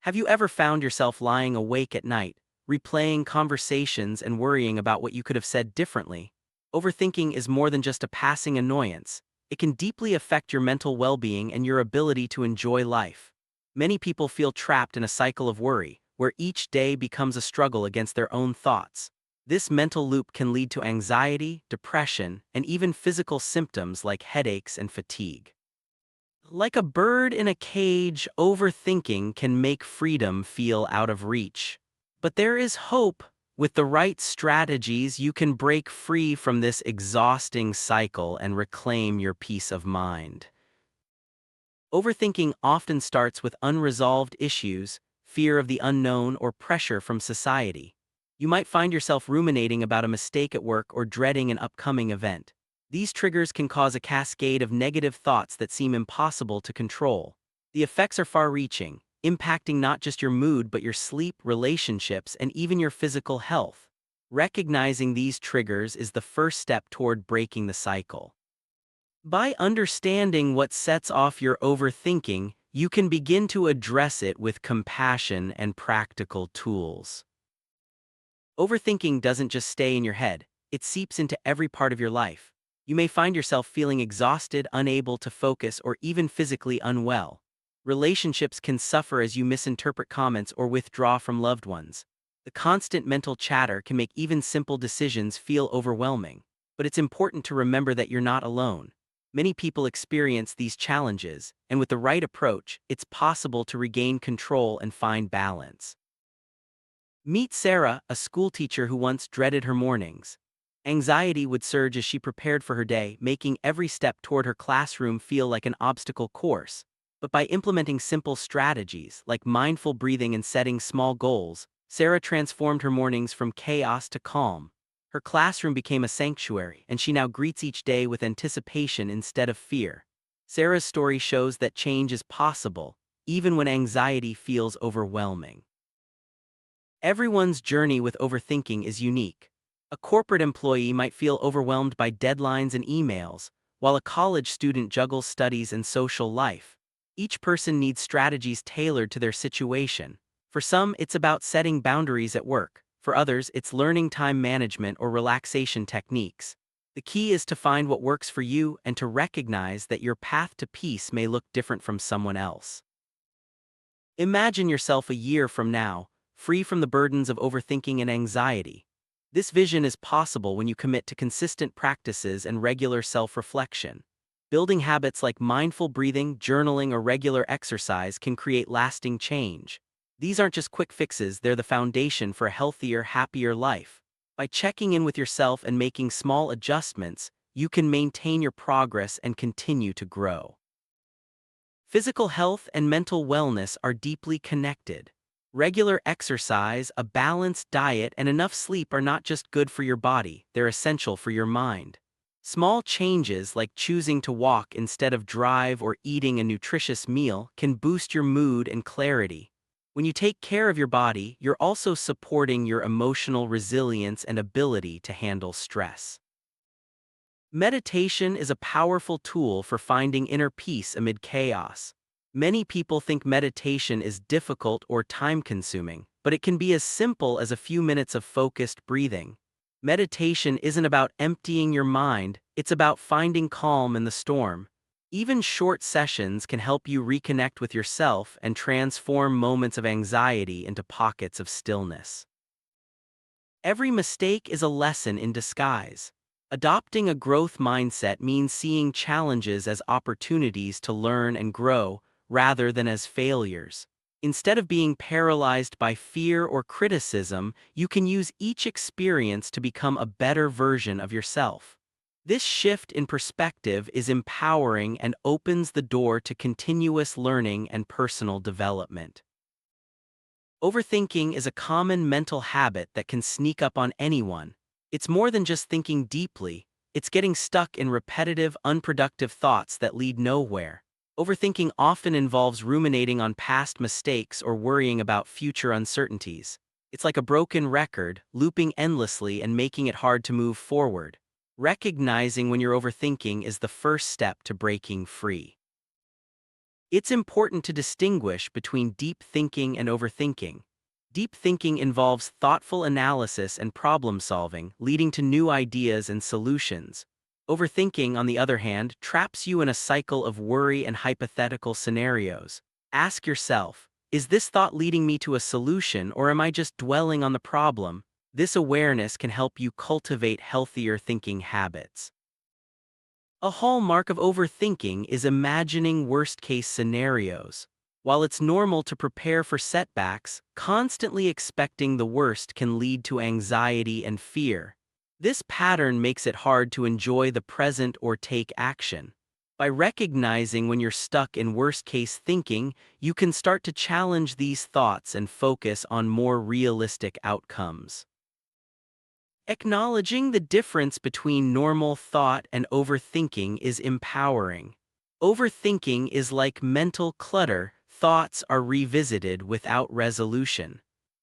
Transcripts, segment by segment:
Have you ever found yourself lying awake at night, replaying conversations and worrying about what you could have said differently? Overthinking is more than just a passing annoyance. It can deeply affect your mental well-being and your ability to enjoy life. Many people feel trapped in a cycle of worry, where each day becomes a struggle against their own thoughts. This mental loop can lead to anxiety, depression, and even physical symptoms like headaches and fatigue. Like a bird in a cage, overthinking can make freedom feel out of reach. But there is hope. With the right strategies, you can break free from this exhausting cycle and reclaim your peace of mind. Overthinking often starts with unresolved issues, fear of the unknown, or pressure from society. You might find yourself ruminating about a mistake at work or dreading an upcoming event. These triggers can cause a cascade of negative thoughts that seem impossible to control. The effects are far-reaching, impacting not just your mood but your sleep, relationships, and even your physical health. Recognizing these triggers is the first step toward breaking the cycle. By understanding what sets off your overthinking, you can begin to address it with compassion and practical tools. Overthinking doesn't just stay in your head, it seeps into every part of your life. You may find yourself feeling exhausted, unable to focus, or even physically unwell. Relationships can suffer as you misinterpret comments or withdraw from loved ones. The constant mental chatter can make even simple decisions feel overwhelming. But it's important to remember that you're not alone. Many people experience these challenges, and with the right approach, it's possible to regain control and find balance. Meet Sarah, a schoolteacher who once dreaded her mornings. Anxiety would surge as she prepared for her day, making every step toward her classroom feel like an obstacle course. But by implementing simple strategies, like mindful breathing and setting small goals, Sarah transformed her mornings from chaos to calm. Her classroom became a sanctuary, and she now greets each day with anticipation instead of fear. Sarah's story shows that change is possible, even when anxiety feels overwhelming. Everyone's journey with overthinking is unique. A corporate employee might feel overwhelmed by deadlines and emails, while a college student juggles studies and social life. Each person needs strategies tailored to their situation. For some, it's about setting boundaries at work. For others, it's learning time management or relaxation techniques. The key is to find what works for you and to recognize that your path to peace may look different from someone else. Imagine yourself a year from now, free from the burdens of overthinking and anxiety. This vision is possible when you commit to consistent practices and regular self-reflection. Building habits like mindful breathing, journaling, or regular exercise can create lasting change. These aren't just quick fixes, they're the foundation for a healthier, happier life. By checking in with yourself and making small adjustments, you can maintain your progress and continue to grow. Physical health and mental wellness are deeply connected. Regular exercise, a balanced diet, and enough sleep are not just good for your body, they're essential for your mind. Small changes like choosing to walk instead of drive or eating a nutritious meal can boost your mood and clarity. When you take care of your body, you're also supporting your emotional resilience and ability to handle stress. Meditation is a powerful tool for finding inner peace amid chaos. Many people think meditation is difficult or time-consuming, but it can be as simple as a few minutes of focused breathing. Meditation isn't about emptying your mind, it's about finding calm in the storm. Even short sessions can help you reconnect with yourself and transform moments of anxiety into pockets of stillness. Every mistake is a lesson in disguise. Adopting a growth mindset means seeing challenges as opportunities to learn and grow, rather than as failures. Instead of being paralyzed by fear or criticism, you can use each experience to become a better version of yourself. This shift in perspective is empowering and opens the door to continuous learning and personal development. Overthinking is a common mental habit that can sneak up on anyone. It's more than just thinking deeply, it's getting stuck in repetitive, unproductive thoughts that lead nowhere. Overthinking often involves ruminating on past mistakes or worrying about future uncertainties. It's like a broken record, looping endlessly and making it hard to move forward. Recognizing when you're overthinking is the first step to breaking free. It's important to distinguish between deep thinking and overthinking. Deep thinking involves thoughtful analysis and problem solving, leading to new ideas and solutions. Overthinking, on the other hand, traps you in a cycle of worry and hypothetical scenarios. Ask yourself, is this thought leading me to a solution, or am I just dwelling on the problem? This awareness can help you cultivate healthier thinking habits. A hallmark of overthinking is imagining worst-case scenarios. While it's normal to prepare for setbacks, constantly expecting the worst can lead to anxiety and fear. This pattern makes it hard to enjoy the present or take action. By recognizing when you're stuck in worst-case thinking, you can start to challenge these thoughts and focus on more realistic outcomes. Acknowledging the difference between normal thought and overthinking is empowering. Overthinking is like mental clutter, thoughts are revisited without resolution.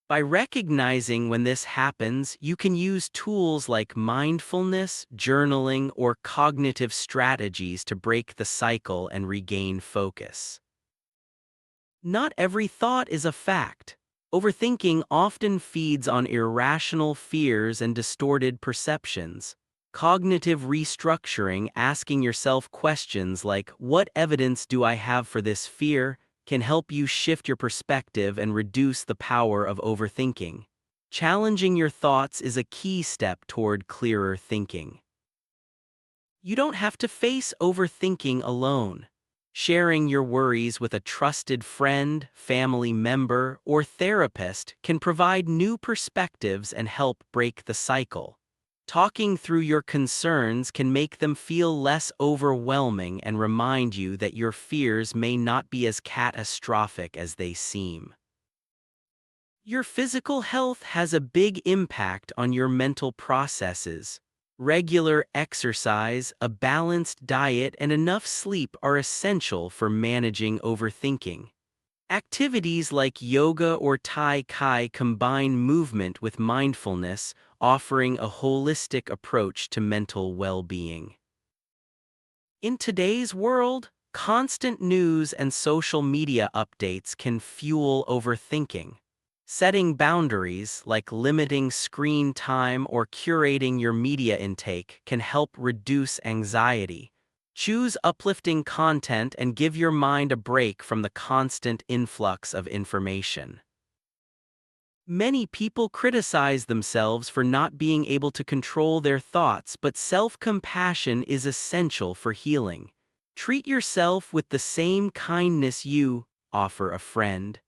By recognizing when this happens, you can use tools like mindfulness, journaling, or cognitive strategies to break the cycle and regain focus. Not every thought is a fact. Overthinking often feeds on irrational fears and distorted perceptions. Cognitive restructuring, asking yourself questions like, "What evidence do I have for this fear?" can help you shift your perspective and reduce the power of overthinking. Challenging your thoughts is a key step toward clearer thinking. You don't have to face overthinking alone. Sharing your worries with a trusted friend, family member, or therapist can provide new perspectives and help break the cycle. Talking through your concerns can make them feel less overwhelming and remind you that your fears may not be as catastrophic as they seem. Your physical health has a big impact on your mental processes. Regular exercise, a balanced diet, and enough sleep are essential for managing overthinking. Activities like yoga or Tai Chi combine movement with mindfulness, offering a holistic approach to mental well-being. In today's world, constant news and social media updates can fuel overthinking. Setting boundaries, like limiting screen time or curating your media intake, can help reduce anxiety. Choose uplifting content and give your mind a break from the constant influx of information. Many people criticize themselves for not being able to control their thoughts, but self-compassion is essential for healing. Treat yourself with the same kindness you offer a friend.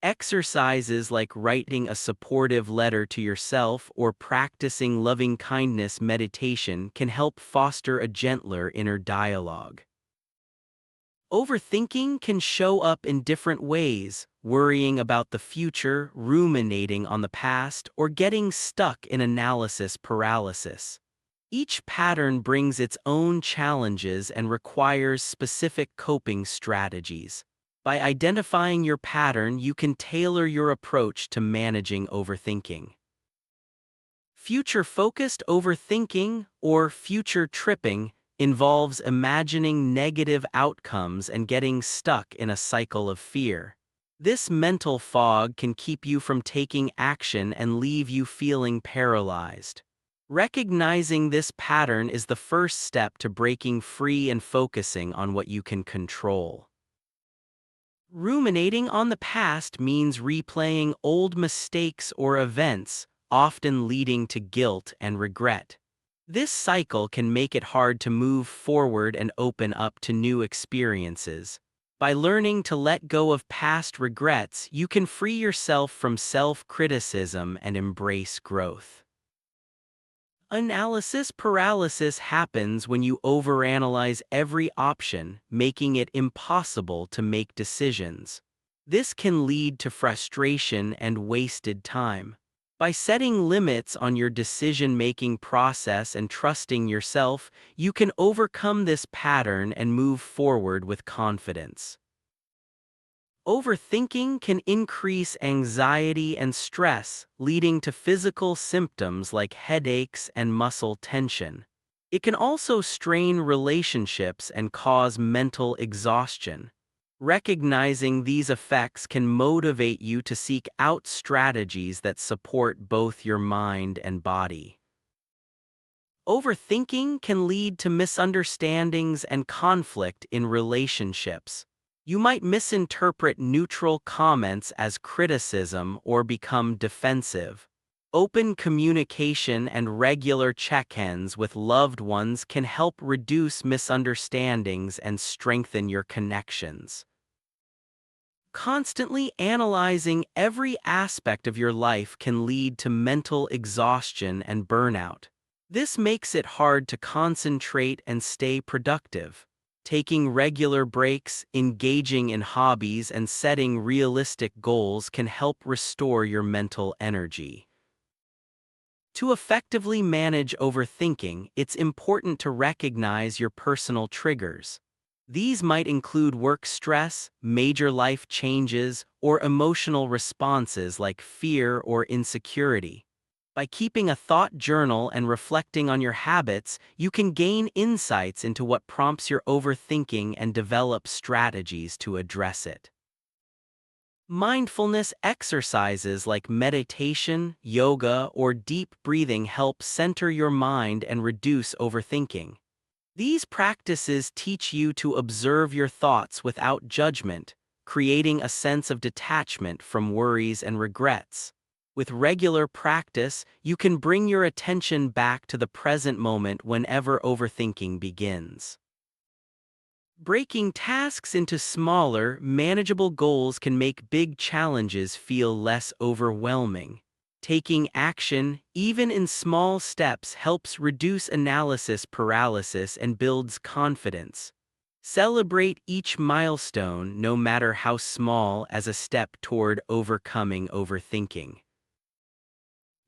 Exercises like writing a supportive letter to yourself or practicing loving-kindness meditation can help foster a gentler inner dialogue. Overthinking can show up in different ways: worrying about the future, ruminating on the past, or getting stuck in analysis paralysis. Each pattern brings its own challenges and requires specific coping strategies. By identifying your pattern, you can tailor your approach to managing overthinking. Future-focused overthinking, or future tripping, involves imagining negative outcomes and getting stuck in a cycle of fear. This mental fog can keep you from taking action and leave you feeling paralyzed. Recognizing this pattern is the first step to breaking free and focusing on what you can control. Ruminating on the past means replaying old mistakes or events, often leading to guilt and regret. This cycle can make it hard to move forward and open up to new experiences. By learning to let go of past regrets, you can free yourself from self-criticism and embrace growth. Analysis paralysis happens when you overanalyze every option, making it impossible to make decisions. This can lead to frustration and wasted time. By setting limits on your decision-making process and trusting yourself, you can overcome this pattern and move forward with confidence. Overthinking can increase anxiety and stress, leading to physical symptoms like headaches and muscle tension. It can also strain relationships and cause mental exhaustion. Recognizing these effects can motivate you to seek out strategies that support both your mind and body. Overthinking can lead to misunderstandings and conflict in relationships. You might misinterpret neutral comments as criticism or become defensive. Open communication and regular check-ins with loved ones can help reduce misunderstandings and strengthen your connections. Constantly analyzing every aspect of your life can lead to mental exhaustion and burnout. This makes it hard to concentrate and stay productive. Taking regular breaks, engaging in hobbies, and setting realistic goals can help restore your mental energy. To effectively manage overthinking, it's important to recognize your personal triggers. These might include work stress, major life changes, or emotional responses like fear or insecurity. By keeping a thought journal and reflecting on your habits, you can gain insights into what prompts your overthinking and develop strategies to address it. Mindfulness exercises like meditation, yoga, or deep breathing help center your mind and reduce overthinking. These practices teach you to observe your thoughts without judgment, creating a sense of detachment from worries and regrets. With regular practice, you can bring your attention back to the present moment whenever overthinking begins. Breaking tasks into smaller, manageable goals can make big challenges feel less overwhelming. Taking action, even in small steps, helps reduce analysis paralysis and builds confidence. Celebrate each milestone, no matter how small, as a step toward overcoming overthinking.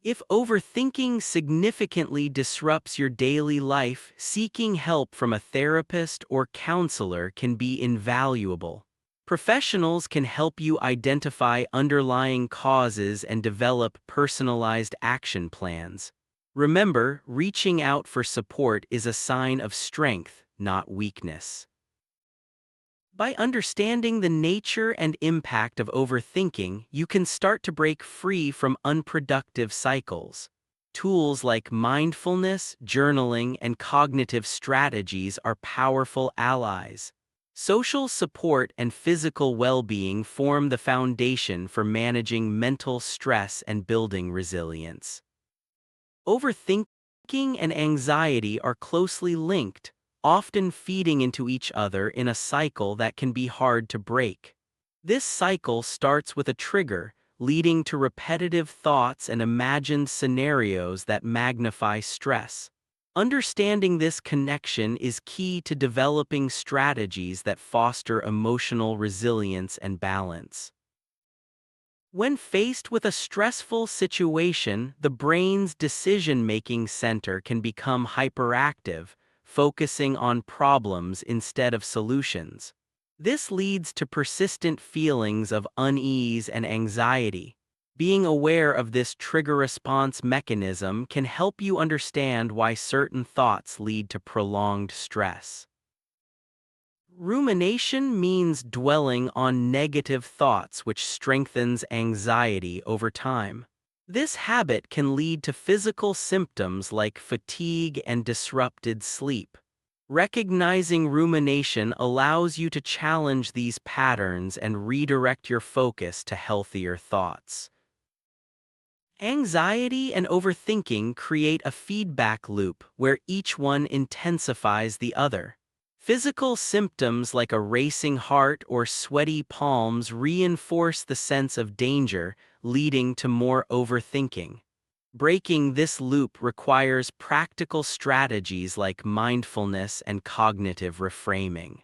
If overthinking significantly disrupts your daily life, seeking help from a therapist or counselor can be invaluable. Professionals can help you identify underlying causes and develop personalized action plans. Remember, reaching out for support is a sign of strength, not weakness. By understanding the nature and impact of overthinking, you can start to break free from unproductive cycles. Tools like mindfulness, journaling, and cognitive strategies are powerful allies. Social support and physical well-being form the foundation for managing mental stress and building resilience. Overthinking and anxiety are closely linked, often feeding into each other in a cycle that can be hard to break. This cycle starts with a trigger, leading to repetitive thoughts and imagined scenarios that magnify stress. Understanding this connection is key to developing strategies that foster emotional resilience and balance. When faced with a stressful situation, the brain's decision-making center can become hyperactive, focusing on problems instead of solutions. This leads to persistent feelings of unease and anxiety. Being aware of this trigger response mechanism can help you understand why certain thoughts lead to prolonged stress. Rumination means dwelling on negative thoughts, which strengthens anxiety over time. This habit can lead to physical symptoms like fatigue and disrupted sleep. Recognizing rumination allows you to challenge these patterns and redirect your focus to healthier thoughts. Anxiety and overthinking create a feedback loop where each one intensifies the other. Physical symptoms like a racing heart or sweaty palms reinforce the sense of danger, leading to more overthinking. Breaking this loop requires practical strategies like mindfulness and cognitive reframing.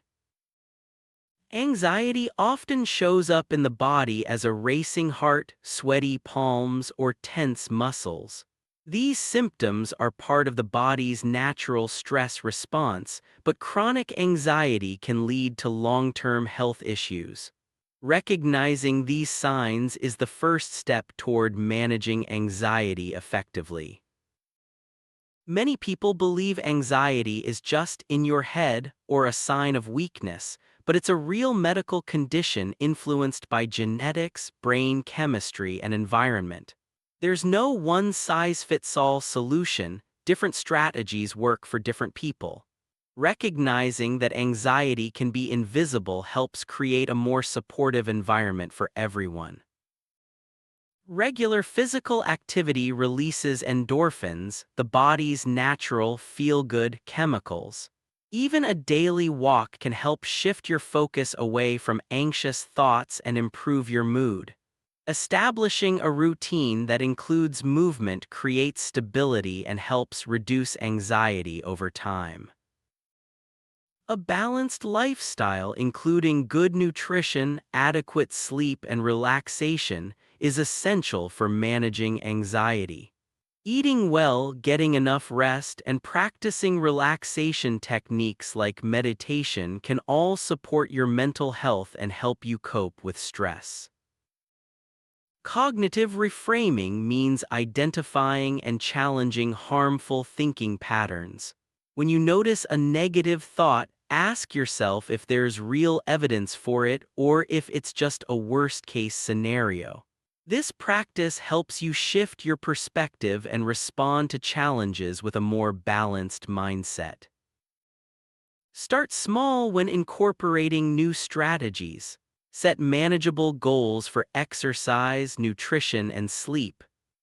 Anxiety often shows up in the body as a racing heart, sweaty palms, or tense muscles. These symptoms are part of the body's natural stress response, but chronic anxiety can lead to long-term health issues. Recognizing these signs is the first step toward managing anxiety effectively. Many people believe anxiety is just in your head or a sign of weakness, but it's a real medical condition influenced by genetics, brain chemistry, and environment. There's no one-size-fits-all solution. Different strategies work for different people. Recognizing that anxiety can be invisible helps create a more supportive environment for everyone. Regular physical activity releases endorphins, the body's natural feel-good chemicals. Even a daily walk can help shift your focus away from anxious thoughts and improve your mood. Establishing a routine that includes movement creates stability and helps reduce anxiety over time. A balanced lifestyle, including good nutrition, adequate sleep, and relaxation, is essential for managing anxiety. Eating well, getting enough rest, and practicing relaxation techniques like meditation can all support your mental health and help you cope with stress. Cognitive reframing means identifying and challenging harmful thinking patterns. When you notice a negative thought, ask yourself if there's real evidence for it or if it's just a worst-case scenario. This practice helps you shift your perspective and respond to challenges with a more balanced mindset. Start small when incorporating new strategies. Set manageable goals for exercise, nutrition, and sleep.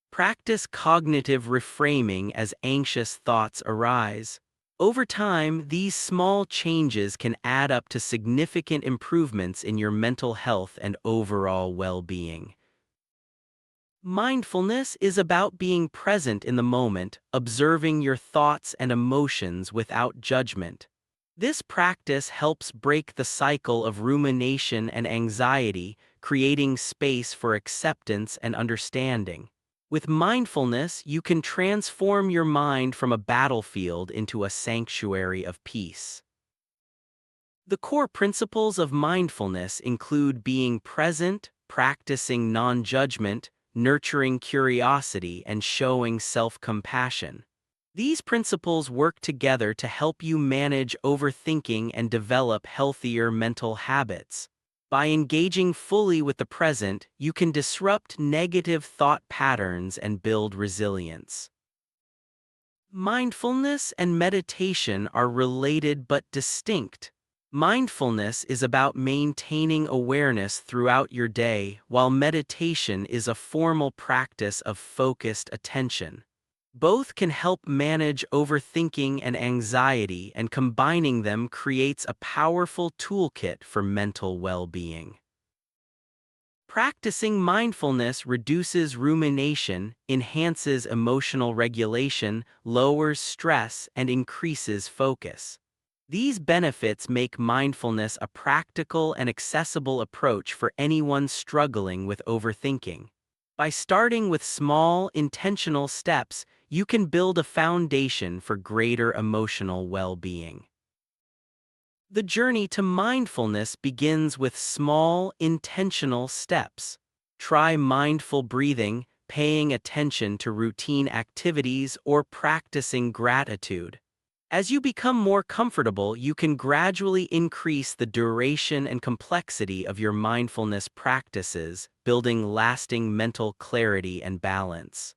Practice cognitive reframing as anxious thoughts arise. Over time, these small changes can add up to significant improvements in your mental health and overall well-being. Mindfulness is about being present in the moment, observing your thoughts and emotions without judgment. This practice helps break the cycle of rumination and anxiety, creating space for acceptance and understanding. With mindfulness, you can transform your mind from a battlefield into a sanctuary of peace. The core principles of mindfulness include being present, practicing non-judgment, nurturing curiosity, and showing self-compassion. These principles work together to help you manage overthinking and develop healthier mental habits. By engaging fully with the present, you can disrupt negative thought patterns and build resilience. Mindfulness and meditation are related but distinct. Mindfulness is about maintaining awareness throughout your day, while meditation is a formal practice of focused attention. Both can help manage overthinking and anxiety, and combining them creates a powerful toolkit for mental well-being. Practicing mindfulness reduces rumination, enhances emotional regulation, lowers stress, and increases focus. These benefits make mindfulness a practical and accessible approach for anyone struggling with overthinking. By starting with small, intentional steps, you can build a foundation for greater emotional well-being. The journey to mindfulness begins with small, intentional steps. Try mindful breathing, paying attention to routine activities, or practicing gratitude. As you become more comfortable, you can gradually increase the duration and complexity of your mindfulness practices, building lasting mental clarity and balance.